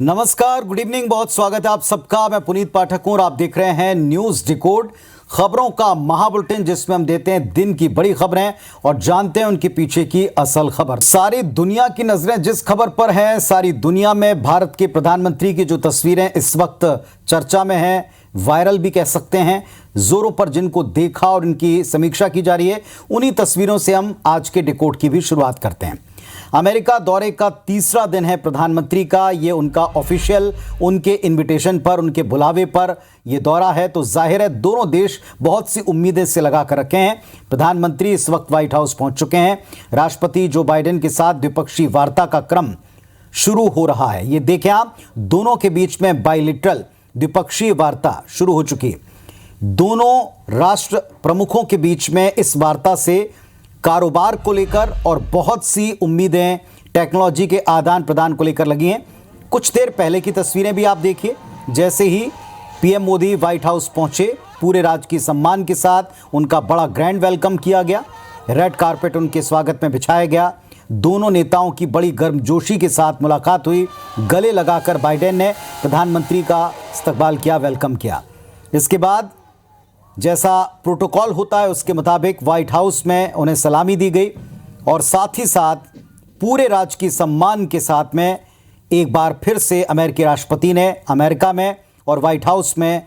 नमस्कार, good evening, बहुत स्वागत है आप सबका। मैं पुनीत पाठक हूं और आप देख रहे हैं न्यूज डिकोड, खबरों का महाबुलेटिन, जिसमें हम देते हैं दिन की बड़ी खबरें और जानते हैं उनके पीछे की असल खबर। सारी दुनिया की नजरें जिस खबर पर है, सारी दुनिया में भारत के प्रधानमंत्री की जो तस्वीरें इस वक्त चर्चा में हैं, वायरल भी कह सकते हैं, जोरों पर जिनको देखा और इनकी समीक्षा की जा रही है, उन्हीं तस्वीरों से हम आज के डिकोड की भी शुरुआत करते हैं। अमेरिका दौरे का तीसरा दिन है प्रधानमंत्री का। ये उनका ऑफिशियल, उनके इनविटेशन पर, उनके बुलावे पर यह दौरा है, तो जाहिर है दोनों देश बहुत सी उम्मीदें से लगा कर रखे हैं। प्रधानमंत्री इस वक्त व्हाइट हाउस पहुंच चुके हैं। राष्ट्रपति जो बाइडेन के साथ द्विपक्षीय वार्ता का क्रम शुरू हो रहा है। ये देखें आप, दोनों के बीच में बाइलिटरल द्विपक्षीय वार्ता शुरू हो चुकी है। दोनों राष्ट्र प्रमुखों के बीच में इस वार्ता से कारोबार को लेकर और बहुत सी उम्मीदें टेक्नोलॉजी के आदान प्रदान को लेकर लगी हैं। कुछ देर पहले की तस्वीरें भी आप देखिए। जैसे ही पीएम मोदी व्हाइट हाउस पहुंचे, पूरे राजकीय सम्मान के साथ उनका बड़ा ग्रैंड वेलकम किया गया। रेड कारपेट उनके स्वागत में बिछाया गया। दोनों नेताओं की बड़ी गर्मजोशी के साथ मुलाकात हुई। गले लगाकर बाइडेन ने प्रधानमंत्री का इस्तकबाल किया, वेलकम किया। इसके बाद जैसा प्रोटोकॉल होता है उसके मुताबिक व्हाइट हाउस में उन्हें सलामी दी गई और साथ ही साथ पूरे राजकीय सम्मान के साथ में एक बार फिर से अमेरिकी राष्ट्रपति ने अमेरिका में और व्हाइट हाउस में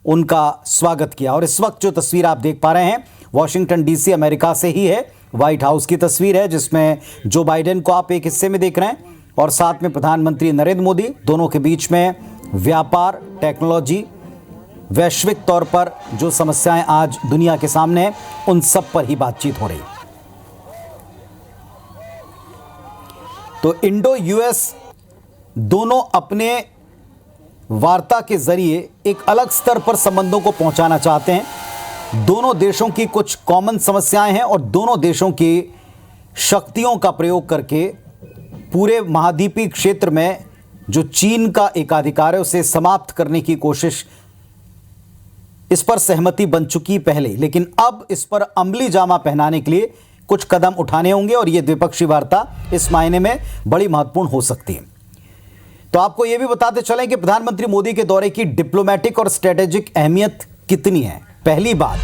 उनका स्वागत किया। और इस वक्त जो तस्वीर आप देख पा रहे हैं, वॉशिंगटन डीसी अमेरिका से ही है। व्हाइट हाउस की तस्वीर है जिसमें जो बाइडेन को आप एक हिस्से में देख रहे हैं और साथ में प्रधानमंत्री नरेंद्र मोदी। दोनों के बीच में व्यापार, टेक्नोलॉजी, वैश्विक तौर पर जो समस्याएं आज दुनिया के सामने हैं, उन सब पर ही बातचीत हो रही। तो इंडो यूएस दोनों अपने वार्ता के जरिए एक अलग स्तर पर संबंधों को पहुंचाना चाहते हैं। दोनों देशों की कुछ कॉमन समस्याएं हैं और दोनों देशों की शक्तियों का प्रयोग करके पूरे महाद्वीपीय क्षेत्र में जो चीन का एकाधिकार है उसे समाप्त करने की कोशिश, इस पर सहमति बन चुकी पहले, लेकिन अब इस पर अमली जामा पहनाने के लिए कुछ कदम उठाने होंगे और यह द्विपक्षीय वार्ता इस मायने में बड़ी महत्वपूर्ण हो सकती है। तो आपको यह भी बताते चलें कि प्रधानमंत्री मोदी के दौरे की डिप्लोमेटिक और स्ट्रेटेजिक अहमियत कितनी है। पहली बात,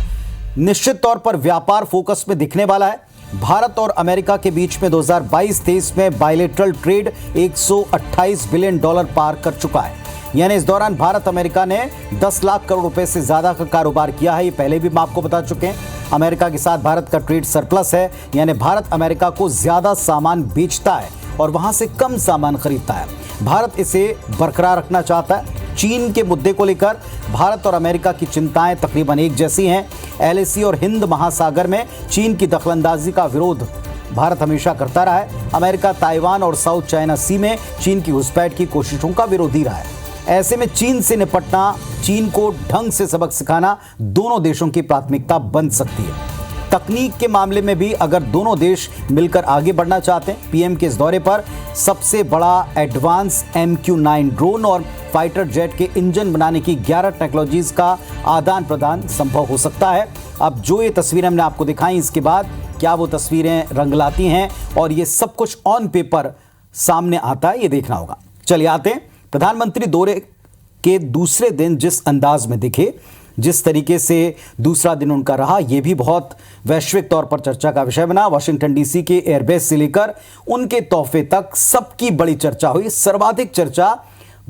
निश्चित तौर पर व्यापार फोकस में दिखने वाला है। भारत और अमेरिका के बीच में 2022-23 में बायलेटरल ट्रेड $128 बिलियन पार कर चुका है। यानी इस दौरान भारत अमेरिका ने 10 लाख करोड़ रुपए से ज्यादा का कारोबार किया है। ये पहले भी हम आपको बता चुके हैं। अमेरिका के साथ भारत का ट्रेड सरप्लस है, यानी भारत अमेरिका को ज्यादा सामान बेचता है और वहां से कम सामान खरीदता है। भारत इसे बरकरार रखना चाहता है। चीन के मुद्दे को लेकर भारत और अमेरिका की चिंताएं तकरीबन एक जैसी हैं। एलएसी और हिंद महासागर में चीन की दखलंदाजी का विरोध भारत हमेशा करता रहा है। अमेरिका ताइवान और साउथ चाइना सी में चीन की घुसपैठ की कोशिशों का विरोधी रहा है। ऐसे में चीन से निपटना, चीन को ढंग से सबक सिखाना दोनों देशों की प्राथमिकता बन सकती है। तकनीक के मामले में भी अगर दोनों देश मिलकर आगे बढ़ना चाहते हैं, पीएम के इस दौरे पर सबसे बड़ा एडवांस MQ-9 ड्रोन और फाइटर जेट के इंजन बनाने की 11 टेक्नोलॉजीज का आदान प्रदान संभव हो सकता है। अब जो ये तस्वीरें हमने आपको दिखाई, इसके बाद क्या वो तस्वीरें रंग लाती हैं और ये सब कुछ ऑन पेपर सामने आता है, ये देखना होगा। चलिए आते हैं प्रधानमंत्री दौरे के दूसरे दिन जिस अंदाज में दिखे, जिस तरीके से दूसरा दिन उनका रहा, यह भी बहुत वैश्विक तौर पर चर्चा का विषय बना। वॉशिंगटन डीसी के एयरबेस से लेकर उनके तोहफे तक सबकी बड़ी चर्चा हुई। सर्वाधिक चर्चा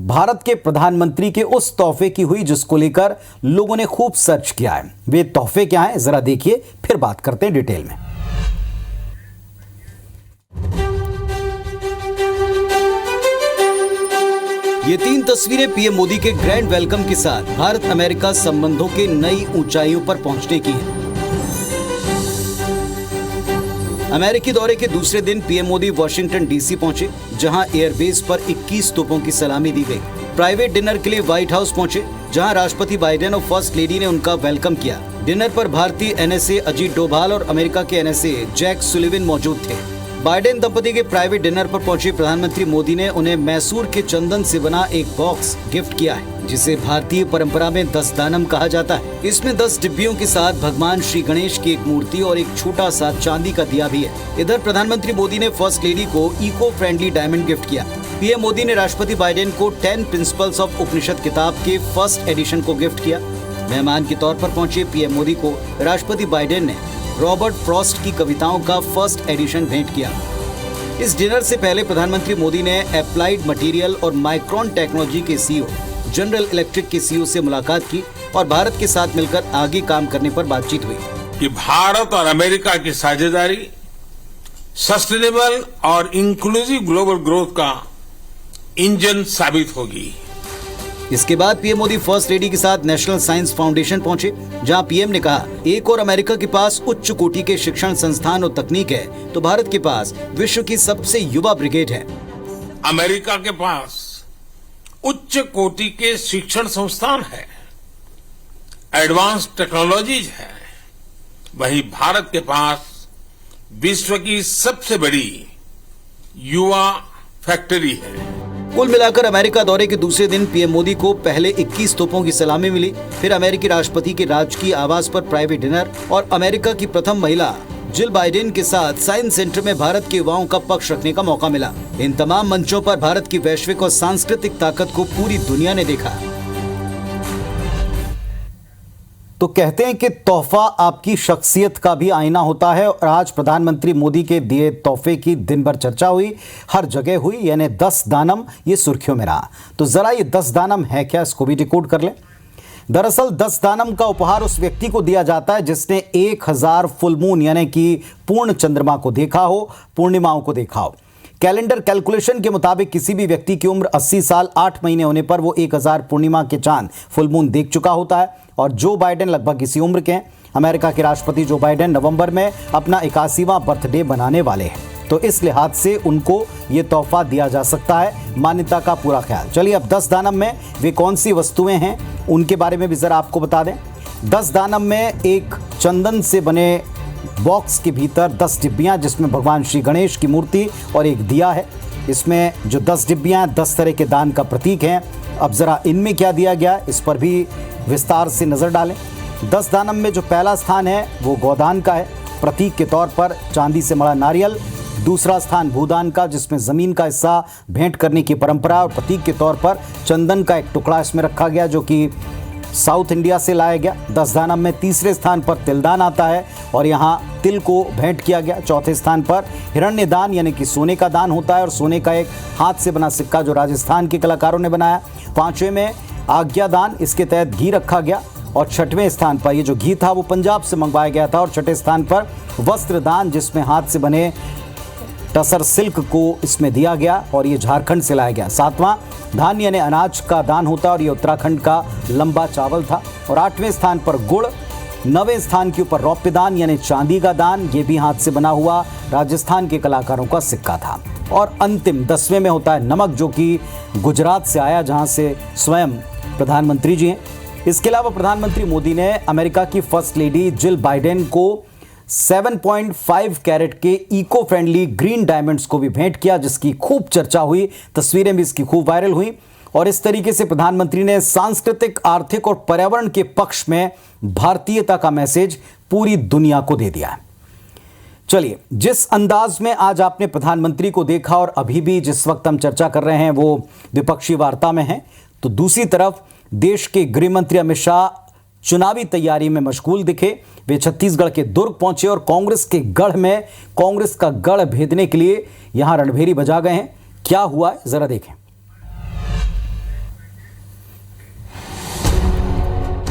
भारत के प्रधानमंत्री के उस तोहफे की हुई जिसको लेकर लोगों ने खूब सर्च किया है। वे तोहफे क्या हैं, जरा देखिए, फिर बात करते हैं डिटेल में। ये 3 तस्वीरें पीएम मोदी के ग्रैंड वेलकम के साथ भारत अमेरिका संबंधों के नई ऊंचाइयों पर पहुंचने की हैं। अमेरिकी दौरे के दूसरे दिन पीएम मोदी वॉशिंगटन डीसी पहुंचे, जहां एयरबेस पर 21 तोपों की सलामी दी गई। प्राइवेट डिनर के लिए व्हाइट हाउस पहुंचे, जहां राष्ट्रपति बाइडेन और फर्स्ट लेडी ने उनका वेलकम किया। डिनर पर भारतीय NSA अजीत डोभाल और अमेरिका के NSA जैक सुलिवन मौजूद थे। बाइडेन दंपति के प्राइवेट डिनर पर पहुंचे प्रधानमंत्री मोदी ने उन्हें मैसूर के चंदन से बना एक बॉक्स गिफ्ट किया है, जिसे भारतीय परंपरा में 10 दानम कहा जाता है। इसमें 10 डिब्बियों के साथ भगवान श्री गणेश की एक मूर्ति और एक छोटा सा चांदी का दिया भी है। इधर प्रधानमंत्री मोदी ने फर्स्ट लेडी को इको फ्रेंडली डायमंड गिफ्ट किया। पीएम मोदी ने राष्ट्रपति बाइडेन को 10 प्रिंसिपल्स ऑफ उपनिषद किताब के फर्स्ट एडिशन को गिफ्ट किया। मेहमान के तौर पर पहुंचे पीएम मोदी को राष्ट्रपति बाइडेन ने रॉबर्ट फ्रॉस्ट की कविताओं का फर्स्ट एडिशन भेंट किया। इस डिनर से पहले प्रधानमंत्री मोदी ने एप्लाइड मटेरियल और माइक्रोन टेक्नोलॉजी के सीईओ, जनरल इलेक्ट्रिक के सीईओ से मुलाकात की और भारत के साथ मिलकर आगे काम करने पर बातचीत हुई कि भारत और अमेरिका की साझेदारी सस्टेनेबल और इंक्लूसिव ग्लोबल ग्रोथ का इंजन साबित होगी। इसके बाद पीएम मोदी फर्स्ट लेडी के साथ नेशनल साइंस फाउंडेशन पहुंचे, जहां पीएम ने कहा, एक और अमेरिका के पास उच्च कोटि के शिक्षण संस्थान और तकनीक है तो भारत के पास विश्व की सबसे युवा ब्रिगेड है। अमेरिका के पास उच्च कोटि के शिक्षण संस्थान है, एडवांस टेक्नोलॉजीज है, वहीं भारत के पास विश्व की सबसे बड़ी युवा फैक्ट्री है। कुल मिलाकर अमेरिका दौरे के दूसरे दिन पीएम मोदी को पहले 21 तोपों की सलामी मिली, फिर अमेरिकी राष्ट्रपति के राजकीय आवास पर प्राइवेट डिनर और अमेरिका की प्रथम महिला जिल बाइडेन के साथ साइंस सेंटर में भारत के युवाओं का पक्ष रखने का मौका मिला। इन तमाम मंचों पर भारत की वैश्विक और सांस्कृतिक ताकत को पूरी दुनिया ने देखा। तो कहते हैं कि तोहफा आपकी शख्सियत का भी आईना होता है और आज प्रधानमंत्री मोदी के दिए तोहफे की दिन भर चर्चा हुई, हर जगह हुई, यानी 10 दानम ये सुर्खियों में रहा। तो जरा ये 10 दानम है क्या, इसको भी डिकोड कर लें। दरअसल 10 दानम का उपहार उस व्यक्ति को दिया जाता है जिसने 1000 फुल मून यानी कि पूर्ण चंद्रमा को देखा हो, पूर्णिमाओं को देखा हो। कैलेंडर कैलकुलेशन के मुताबिक किसी भी व्यक्ति की उम्र 80 साल 8 महीने होने पर वो 1000 पूर्णिमा के चांद फुल मून देख चुका होता है। और जो बाइडेन लगभग इसी उम्र के हैं। अमेरिका के राष्ट्रपति जो बाइडेन नवंबर में अपना 81वां बर्थडे बनाने वाले हैं, तो इस लिहाज से उनको ये तोहफा दिया जा सकता है। मान्यता का पूरा ख्याल। चलिए अब 10 दानम में वे कौन सी वस्तुएं हैं उनके बारे में भी जरा आपको बता दें। 10 दानम में एक चंदन से बने बॉक्स के भीतर 10 डिब्बियां जिसमें भगवान श्री गणेश की मूर्ति और एक दिया है। इसमें जो 10 डिब्बियां 10 तरह के दान का प्रतीक हैं। अब जरा इनमें क्या दिया गया इस पर भी विस्तार से नजर डालें। 10 दानम में जो पहला स्थान है वो गोदान का है, प्रतीक के तौर पर चांदी से मड़ा नारियल। दूसरा स्थान भूदान का जिसमें जमीन का हिस्सा भेंट करने की परंपरा और प्रतीक के तौर पर चंदन का एक टुकड़ा इसमें रखा गया जो कि साउथ इंडिया से लाया गया। 10 दानम में तीसरे स्थान पर तिलदान आता है और यहाँ तिल को भेंट किया गया। चौथे स्थान पर हिरण्य दान यानी कि सोने का दान होता है और सोने का एक हाथ से बना सिक्का जो राजस्थान के कलाकारों ने बनाया। पांचवें में आज्ञा दान, इसके तहत घी रखा गया और छठवें स्थान पर ये जो घी था वो पंजाब से मंगवाया गया था। और छठे स्थान पर वस्त्र दान जिसमें हाथ से बने टसर सिल्क को इसमें दिया गया और ये झारखंड से लाया गया। सातवां धान्य यानी अनाज का दान होता है और ये उत्तराखंड का लंबा चावल था। और 8वें स्थान पर गुड़। 9वें स्थान के ऊपर रौप्य दान यानी चांदी का दान, ये भी हाथ से बना हुआ राजस्थान के कलाकारों का सिक्का था। और अंतिम 10वें में होता है नमक जो कि गुजरात से आया जहां से स्वयं प्रधानमंत्री जी हैं। इसके अलावा प्रधानमंत्री मोदी ने अमेरिका की फर्स्ट लेडी जिल बाइडेन को 7.5 कैरेट के इको फ्रेंडली ग्रीन डायमंड्स को भी भेंट किया जिसकी खूब चर्चा हुई, तस्वीरें भी इसकी खूब वायरल हुई। और इस तरीके से प्रधानमंत्री ने सांस्कृतिक, आर्थिक और पर्यावरण के पक्ष में भारतीयता का मैसेज पूरी दुनिया को दे दिया है। चलिए, जिस अंदाज में आज आपने प्रधानमंत्री को देखा और अभी भी जिस वक्त हम चर्चा कर रहे हैं वो विपक्षी वार्ता में है, तो दूसरी तरफ देश के गृह मंत्री अमित शाह चुनावी तैयारी में मशगूल दिखे। वे छत्तीसगढ़ के दुर्ग पहुंचे और कांग्रेस के गढ़ में कांग्रेस का गढ़ भेदने के लिए यहां रणभेरी बजा गए हैं। क्या हुआ है जरा देखें।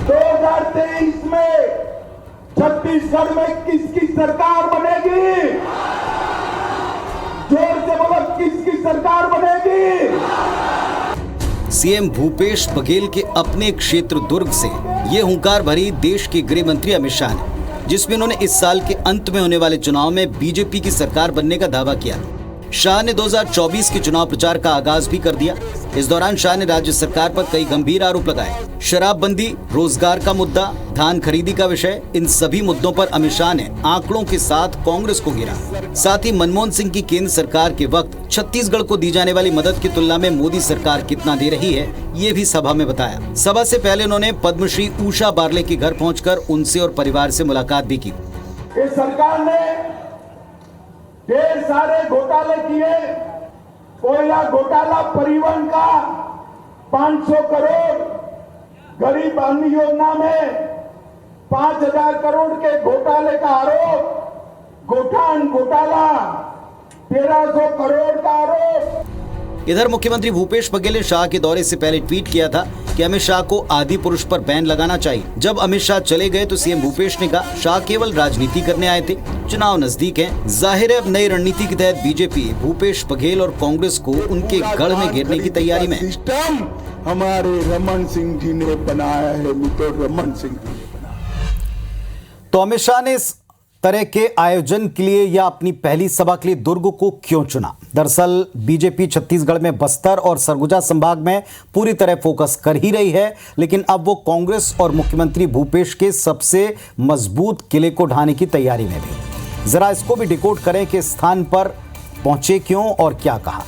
2023 में छत्तीसगढ़ में किसकी सरकार बनेगी? जोर से बोलो, किसकी सरकार बनेगी? सीएम भूपेश बघेल के अपने क्षेत्र दुर्ग से ये हुंकार भरी देश के गृह मंत्री अमित शाह ने, जिसमें उन्होंने इस साल के अंत में होने वाले चुनाव में बीजेपी की सरकार बनने का दावा किया। शाह ने 2024 के चुनाव प्रचार का आगाज भी कर दिया। इस दौरान शाह ने राज्य सरकार पर कई गंभीर आरोप लगाए। शराबबंदी, रोजगार का मुद्दा, धान खरीदी का विषय, इन सभी मुद्दों पर अमित शाह ने आंकड़ों के साथ कांग्रेस को घेरा। साथ ही मनमोहन सिंह की केंद्र सरकार के वक्त छत्तीसगढ़ को दी जाने वाली मदद की तुलना में मोदी सरकार कितना दे रही है ये भी सभा में बताया। सभा से पहले उन्होंने पद्मश्री उषा बारले के घर पहुंचकर उनसे और परिवार से मुलाकात भी की। इस सरकार ने ढेर सारे घोटाले किए, कोयला घोटाला, परिवहन का 500 करोड़, गरीब अन्य योजना में 5,000 करोड़ के घोटाले का आरोप, गोठान घोटाला 1,300 करोड़ का आरोप। इधर मुख्यमंत्री भूपेश बघेल ने शाह के दौरे से पहले ट्वीट किया था कि अमित शाह को आदि पुरुष पर बैन लगाना चाहिए। जब अमित शाह चले गए तो सीएम भूपेश ने कहा शाह केवल राजनीति करने आए थे, चुनाव नजदीक हैं। जाहिर है अब नई रणनीति के तहत बीजेपी भूपेश बघेल और कांग्रेस को उनके गढ़ में घेरने की तैयारी में। सिस्टम हमारे रमन सिंह जी ने बनाया है, मिस्टर रमन सिंह जी ने बनाया। तो अमित शाह ने इस तरह के आयोजन के लिए या अपनी पहली सभा के लिए दुर्ग को क्यों चुना? दरअसल बीजेपी छत्तीसगढ़ में बस्तर और सरगुजा संभाग में पूरी तरह फोकस कर ही रही है, लेकिन अब वो कांग्रेस और मुख्यमंत्री भूपेश के सबसे मजबूत किले को ढाने की तैयारी में भी। जरा इसको भी डिकोड करें कि स्थान पर पहुंचे क्यों और क्या कहा।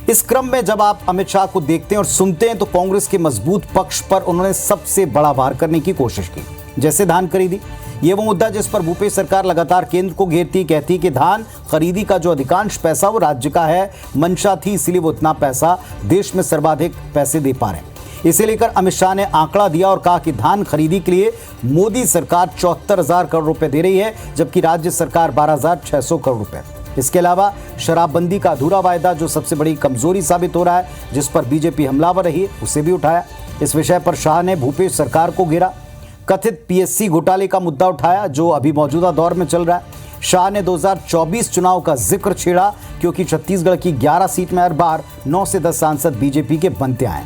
इस क्रम में जब आप अमित शाह को देखते हैं और सुनते हैं तो कांग्रेस के मजबूत पक्ष पर उन्होंने सबसे बड़ा वार करने की कोशिश की, जैसे धान खरीदी। ये वो मुद्दा जिस पर भूपेश सरकार लगातार केंद्र को घेरती, कहती कि धान खरीदी का जो अधिकांश पैसा वो राज्य का है, मंशा थी इसीलिए वो इतना पैसा देश में सर्वाधिक पैसे दे पा रहे हैं। इसे लेकर अमित शाह ने आंकड़ा दिया और कहा कि धान खरीदी के लिए मोदी सरकार 74,000 करोड़ रुपए दे रही है, जबकि राज्य सरकार 12,600 करोड़ रुपए। इसके अलावा शराबबंदी का अधूरा वायदा जो सबसे बड़ी कमजोरी साबित हो रहा है, जिस पर बीजेपी हमलावर रही है, उसे भी उठाया। इस विषय पर शाह ने भूपेश सरकार को घेरा। कथित पीएससी घोटाले का मुद्दा उठाया जो अभी मौजूदा दौर में चल रहा है। शाह ने 2024 चुनाव का जिक्र छेड़ा क्योंकि छत्तीसगढ़ की 11 सीट में हर बार 9 से 10 सांसद बीजेपी के बनते आए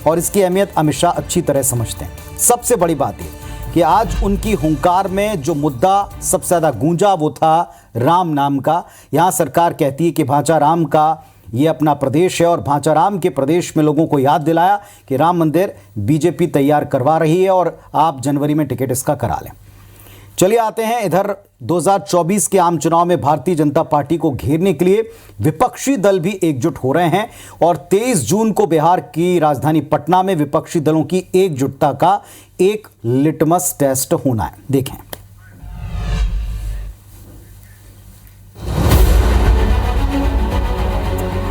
और इसकी अहमियत अमित शाह अच्छी तरह समझते हैं। सबसे बड़ी बात है कि आज उनकी हुंकार में जो मुद्दा सबसे ज्यादा गूंजा वो था राम नाम का। यहां सरकार कहती है कि भांचा राम का ये अपना प्रदेश है और भांचाराम के प्रदेश में लोगों को याद दिलाया कि राम मंदिर बीजेपी तैयार करवा रही है और आप जनवरी में टिकट इसका करा लें। चलिए आते हैं इधर 2024 के आम चुनाव में भारतीय जनता पार्टी को घेरने के लिए विपक्षी दल भी एकजुट हो रहे हैं और 23 जून को बिहार की राजधानी पटना में विपक्षी दलों की एकजुटता का एक लिटमस टेस्ट होना है। देखें।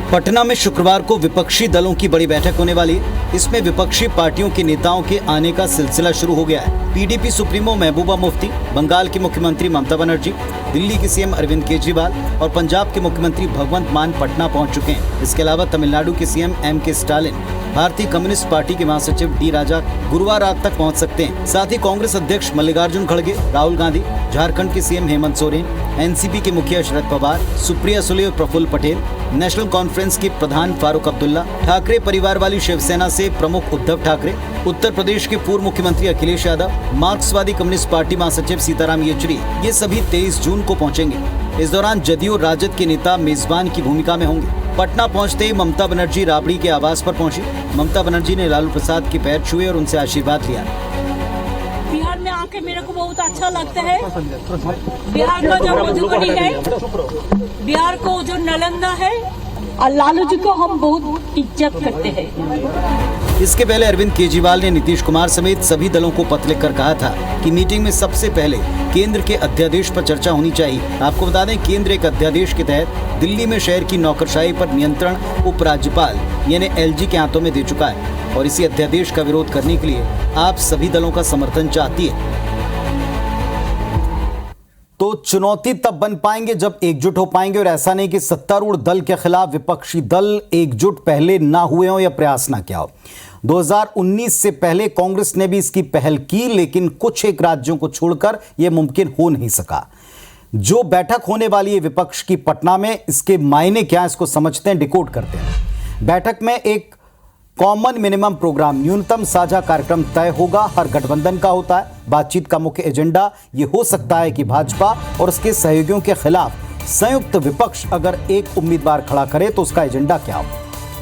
पटना में शुक्रवार को विपक्षी दलों की बड़ी बैठक होने वाली है। इसमें विपक्षी पार्टियों के नेताओं के आने का सिलसिला शुरू हो गया है। पीडीपी सुप्रीमो महबूबा मुफ्ती, बंगाल की मुख्यमंत्री ममता बनर्जी, दिल्ली के सीएम अरविंद केजरीवाल और पंजाब के मुख्यमंत्री भगवंत मान पटना पहुंच चुके हैं। इसके अलावा तमिलनाडु के सीएम एम.के. स्टालिन, भारतीय कम्युनिस्ट पार्टी के महासचिव डी राजा गुरुवार रात तक पहुंच सकते हैं। साथ ही कांग्रेस अध्यक्ष मल्लिकार्जुन खड़गे, राहुल गांधी, झारखंड के सीएम हेमंत सोरेन, एनसीपी के मुखिया शरद पवार, सुप्रिया सुले और प्रफुल्ल पटेल, नेशनल कॉन्फ्रेंस के प्रधान फारूक अब्दुल्ला, ठाकरे परिवार वाली शिवसेना से प्रमुख उद्धव ठाकरे, उत्तर प्रदेश के पूर्व मुख्यमंत्री अखिलेश यादव, मार्क्सवादी कम्युनिस्ट पार्टी महासचिव सीताराम येचुरी, ये सभी 23 जून को पहुंचेंगे। इस दौरान जदयू और राजद के नेता मेजबान की भूमिका में होंगे। पटना पहुंचते ही ममता बनर्जी राबड़ी के आवास पर पहुंची। ममता बनर्जी ने लालू प्रसाद के पैर छुए और उनसे आशीर्वाद लिया। बिहार में आके मेरे को बहुत अच्छा लगता है। बिहार का जो मधुबनी है, बिहार को जो नालंदा है और लालू जी को हम बहुत इज्जत करते हैं। इसके पहले अरविंद केजरीवाल ने नीतीश कुमार समेत सभी दलों को पत्र लिखकर कहा था कि मीटिंग में सबसे पहले केंद्र के अध्यादेश पर चर्चा होनी चाहिए। आपको बता दें, केंद्र एक अध्यादेश के तहत दिल्ली में शहर की नौकरशाही पर नियंत्रण उपराज्यपाल यानी एलजी के हाथों में दे चुका है और इसी अध्यादेश का विरोध करने के लिए आप सभी दलों का समर्थन चाहती है। तो चुनौती तब बन पाएंगे जब एकजुट हो पाएंगे और ऐसा नहीं कि सत्तारूढ़ दल के खिलाफ विपक्षी दल एकजुट पहले ना हुए हो या प्रयास ना किया हो। 2019 से पहले कांग्रेस ने भी इसकी पहल की, लेकिन कुछ एक राज्यों को छोड़कर यह मुमकिन हो नहीं सका। जो बैठक होने वाली है विपक्ष की पटना में, इसके मायने क्या है इसको समझते हैं, डिकोड करते हैं। बैठक में एक कॉमन मिनिमम प्रोग्राम, न्यूनतम साझा कार्यक्रम तय होगा। हर गठबंधन का होता है। बातचीत का मुख्य एजेंडा यह हो सकता है कि भाजपा और उसके सहयोगियों के खिलाफ संयुक्त विपक्ष अगर एक उम्मीदवार खड़ा करे तो उसका एजेंडा क्या हो।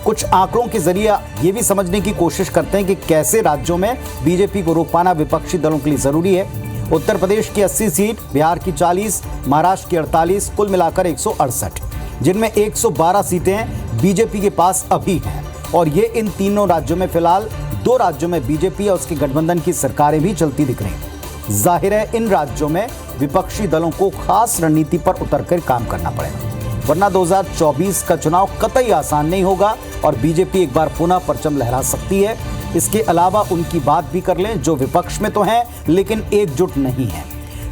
कुछ आंकड़ों के जरिए यह भी समझने की कोशिश करते हैं कि कैसे राज्यों में बीजेपी को रोक पाना विपक्षी दलों के लिए जरूरी है। उत्तर प्रदेश की 80 सीट, बिहार की 40, महाराष्ट्र की 48, कुल मिलाकर 168, जिनमें 112 सीटें बीजेपी के पास अभी हैं और ये इन तीनों राज्यों में फिलहाल 2 राज्यों में बीजेपी और उसके गठबंधन की सरकारें भी चलती दिख रही हैं। जाहिर है इन राज्यों में विपक्षी दलों को खास रणनीति पर उतरकर काम करना पड़ेगा। वरना 2024 का चुनाव कतई आसान नहीं होगा और बीजेपी एक बार पुनः परचम लहरा सकती है। इसके अलावा उनकी बात भी कर लें जो विपक्ष में तो हैं लेकिन एकजुट नहीं है।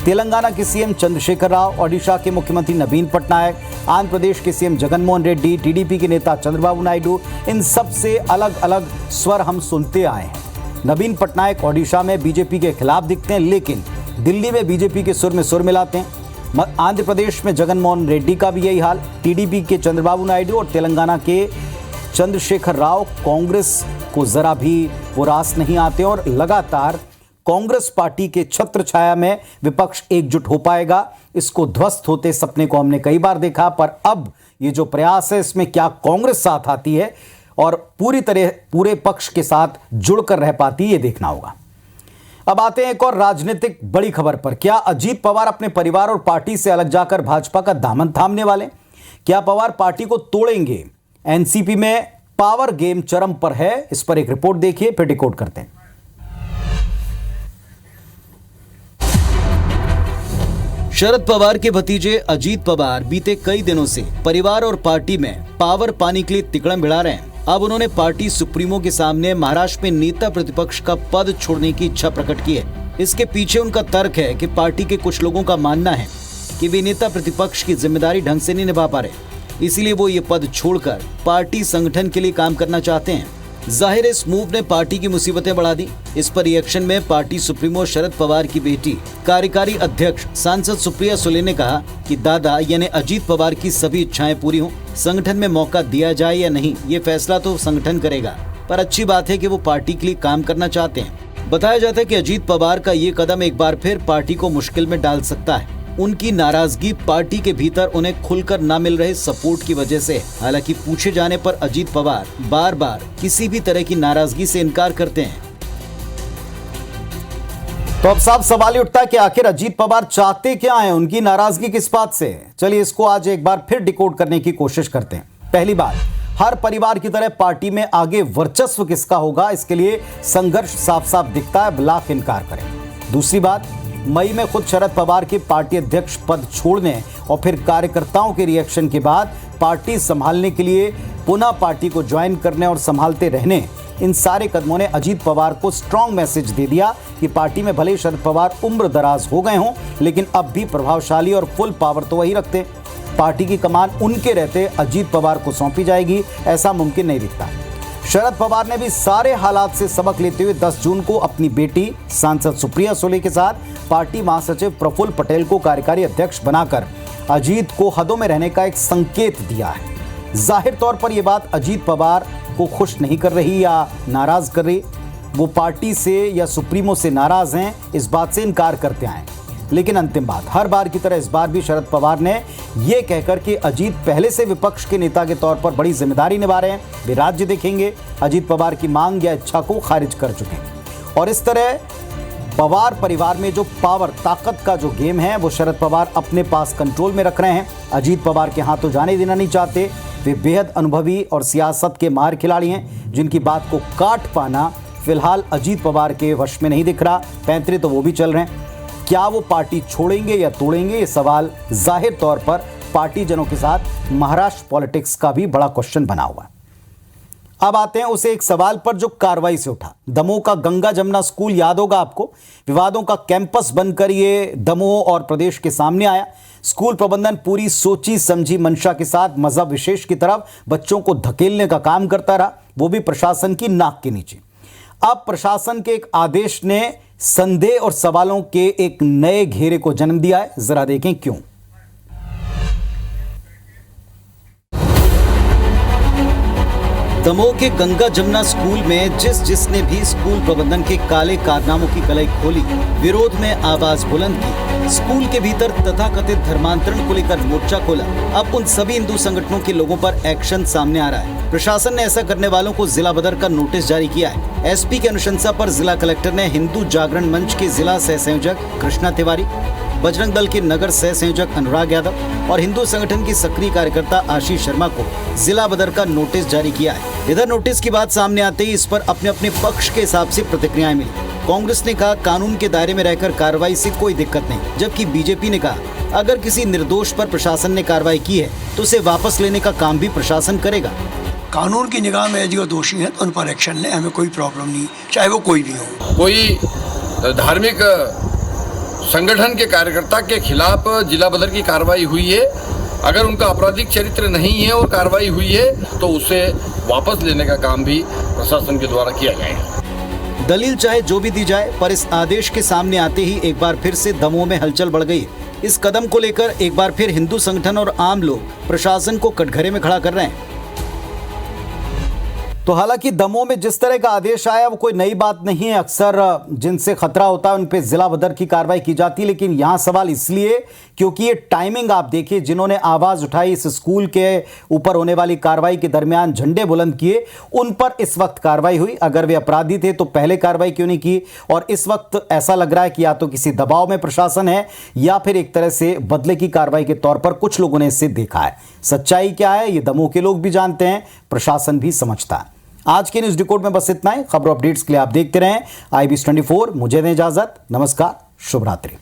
तेलंगाना के सीएम चंद्रशेखर राव, ओडिशा के मुख्यमंत्री नवीन पटनायक, आंध्र प्रदेश के सीएम जगनमोहन रेड्डी, टीडीपी के नेता चंद्रबाबू नायडू, इन सब से अलग अलग स्वर हम सुनते आए हैं। नवीन पटनायक ओडिशा में बीजेपी के खिलाफ दिखते हैं लेकिन दिल्ली में बीजेपी के सुर में सुर मिलाते हैं। आंध्र प्रदेश में जगनमोहन रेड्डी का भी यही हाल, टीडीपी के चंद्रबाबू नायडू और तेलंगाना के चंद्रशेखर राव कांग्रेस को जरा भी वो रास नहीं आते और लगातार कांग्रेस पार्टी के छत्र छाया में विपक्ष एकजुट हो पाएगा, इसको ध्वस्त होते सपने को हमने कई बार देखा। पर अब ये जो प्रयास है इसमें क्या कांग्रेस साथ आती है और पूरी तरह पूरे पक्ष के साथ जुड़कर रह पाती है, ये देखना होगा। अब आते हैं एक और राजनीतिक बड़ी खबर पर। क्या अजीत पवार अपने परिवार और पार्टी से अलग जाकर भाजपा का दामन थामने वाले? क्या पवार पार्टी को तोड़ेंगे? एनसीपी में पावर गेम चरम पर है, इस पर एक रिपोर्ट देखिए फिर डिकोड करते हैं। शरद पवार के भतीजे अजीत पवार बीते कई दिनों से परिवार और पार्टी में पावर पाने के लिए तिकड़म भिड़ा रहे हैं। अब उन्होंने पार्टी सुप्रीमो के सामने महाराष्ट्र में नेता प्रतिपक्ष का पद छोड़ने की इच्छा प्रकट की है। इसके पीछे उनका तर्क है कि पार्टी के कुछ लोगों का मानना है कि वे नेता प्रतिपक्ष की जिम्मेदारी ढंग से नहीं निभा पा रहे, इसलिए वो ये पद छोड़कर पार्टी संगठन के लिए काम करना चाहते हैं। जाहिर इस मूव ने पार्टी की मुसीबतें बढ़ा दी। इस पर रिएक्शन में पार्टी सुप्रीमो शरद पवार की बेटी कार्यकारी अध्यक्ष सांसद सुप्रिया सुले ने कहा कि दादा यानी अजीत पवार की सभी इच्छाएं पूरी हों, संगठन में मौका दिया जाए या नहीं ये फैसला तो संगठन करेगा, पर अच्छी बात है कि वो पार्टी के लिए काम करना चाहते हैं। बताया जाता है कि अजीत पवार का ये कदम एक बार फिर पार्टी को मुश्किल में डाल सकता है। उनकी नाराजगी पार्टी के भीतर उन्हें खुलकर न मिल रहे सपोर्ट की वजह से। हालांकि पूछे जाने पर अजीत पवार बार बार किसी भी तरह की नाराजगी से इनकार करते हैं। तो अब साफ सवाल उठता है कि आखिर अजीत पवार चाहते क्या हैं, उनकी नाराजगी किस बात से? चलिए इसको आज एक बार फिर डिकोड करने की कोशिश करते हैं। पहली बात, हर परिवार की तरह पार्टी में आगे वर्चस्व किसका होगा, इसके लिए संघर्ष साफ साफ दिखता है, ब्लाक इनकार करें। दूसरी बात, मई में खुद शरद पवार के पार्टी अध्यक्ष पद छोड़ने और फिर कार्यकर्ताओं के रिएक्शन के बाद पार्टी संभालने के लिए पुनः पार्टी को ज्वाइन करने और संभालते रहने, इन सारे कदमों ने अजीत पवार को स्ट्रांग मैसेज दे दिया कि पार्टी में भले शरद पवार उम्र दराज हो गए हों लेकिन अब भी प्रभावशाली और फुल पावर तो वही रखते। पार्टी की कमान उनके रहते अजीत पवार को सौंपी जाएगी, ऐसा मुमकिन नहीं दिखता। शरद पवार ने भी सारे हालात से सबक लेते हुए 10 जून को अपनी बेटी सांसद सुप्रिया सुले के साथ पार्टी महासचिव प्रफुल्ल पटेल को कार्यकारी अध्यक्ष बनाकर अजीत को हदों में रहने का एक संकेत दिया है। जाहिर तौर पर यह बात अजीत पवार को खुश नहीं कर रही या नाराज कर रही। वो पार्टी से या सुप्रीमो से नाराज हैं, इस बात से इनकार करते आए। लेकिन अंतिम बात, हर बार की तरह इस बार भी शरद पवार ने यह कहकर कि अजीत पहले से विपक्ष के नेता के तौर पर बड़ी जिम्मेदारी निभा रहे हैं, वे राज्य देखेंगे, अजीत पवार की मांग या इच्छा को खारिज कर चुके हैं। और इस तरह पवार परिवार में जो पावर ताकत का जो गेम है वो शरद पवार अपने पास कंट्रोल में रख रहे हैं। अजीत पवार के हाथों जाने देना नहीं चाहते। वे बेहद अनुभवी और सियासत के माहिर खिलाड़ी हैं जिनकी बात को काट पाना फिलहाल अजीत पवार के वश में नहीं दिख रहा। पैंतरे तो वो भी चल रहे हैं। क्या वो पार्टी छोड़ेंगे या तोड़ेंगे, ये सवाल जाहिर तौर पर पार्टी जनों के साथ महाराष्ट्र पॉलिटिक्स का भी बड़ा क्वेश्चन बना हुआ है। अब आते हैं उसे एक सवाल पर जो कार्रवाई से उठा। दमोह का गंगा जमुना स्कूल याद होगा आपको, विवादों का कैंपस बनकर ये दमोह और प्रदेश के सामने आया। स्कूल प्रबंधन पूरी सोची समझी मंशा के साथ मजहब विशेष की तरफ बच्चों को धकेलने का काम करता रहा, वो भी प्रशासन की नाक के नीचे। अब प्रशासन के एक आदेश ने संदेह और सवालों के एक नए घेरे को जन्म दिया है। जरा देखें क्यों। दमोह के गंगा जमुना स्कूल में जिसने भी स्कूल प्रबंधन के काले कारनामों की कलई खोली, विरोध में आवाज बुलंद की, स्कूल के भीतर तथाकथित धर्मांतरण को लेकर मोर्चा खोला, अब उन सभी हिंदू संगठनों के लोगों पर एक्शन सामने आ रहा है। प्रशासन ने ऐसा करने वालों को जिला बदर का नोटिस जारी किया है। एसपी की अनुशंसा पर जिला कलेक्टर ने हिंदू जागरण मंच के जिला सह संयोजक कृष्णा तिवारी, बजरंग दल के नगर सह संयोजक अनुराग यादव और हिंदू संगठन की सक्रिय कार्यकर्ता आशीष शर्मा को जिला बदर का नोटिस जारी किया है। इधर नोटिस की बात सामने आते ही इस पर अपने अपने पक्ष के हिसाब से प्रतिक्रियाएं मिली। कांग्रेस ने कहा कानून के दायरे में रहकर कार्रवाई से कोई दिक्कत नहीं, जबकि बीजेपी ने कहा अगर किसी निर्दोष पर प्रशासन ने कार्रवाई की है तो उसे वापस लेने का काम भी प्रशासन करेगा। कानून की निगाह में यदि वो दोषी है तो उन पर एक्शन ले, हमें कोई प्रॉब्लम नहीं, चाहे वो कोई भी हो। कोई धार्मिक संगठन के कार्यकर्ता के खिलाफ जिला बदर की कार्रवाई हुई है, अगर उनका आपराधिक चरित्र नहीं है और कार्रवाई हुई है तो उसे वापस लेने का काम भी प्रशासन के द्वारा किया जाएगा। दलील चाहे जो भी दी जाए, पर इस आदेश के सामने आते ही एक बार फिर से दमोह में हलचल बढ़ गई। इस कदम को लेकर एक बार फिर हिंदू संगठन और आम लोग प्रशासन को कटघरे में खड़ा कर रहे हैं। तो हालांकि दमोह में जिस तरह का आदेश आया वो कोई नई बात नहीं है। अक्सर जिनसे खतरा होता है उन पे जिला बदर की कार्रवाई की जाती है, लेकिन यहां सवाल इसलिए क्योंकि ये टाइमिंग आप देखिए, जिन्होंने आवाज उठाई इस स्कूल के ऊपर होने वाली कार्रवाई के दरमियान झंडे बुलंद किए, उन पर इस वक्त कार्रवाई हुई। अगर वे अपराधी थे तो पहले कार्रवाई क्यों नहीं की? और इस वक्त ऐसा लग रहा है कि या तो किसी दबाव में प्रशासन है या फिर एक तरह से बदले की कार्रवाई के तौर पर कुछ लोगों ने इसे देखा है। सच्चाई क्या है ये दमोह के लोग भी जानते हैं, प्रशासन भी समझता है। आज के न्यूज डिकोड में बस इतना ही। खबरों अपडेट्स के लिए आप देखते रहें IBS 24। मुझे दें इजाजत। नमस्कार, शुभ रात्रि।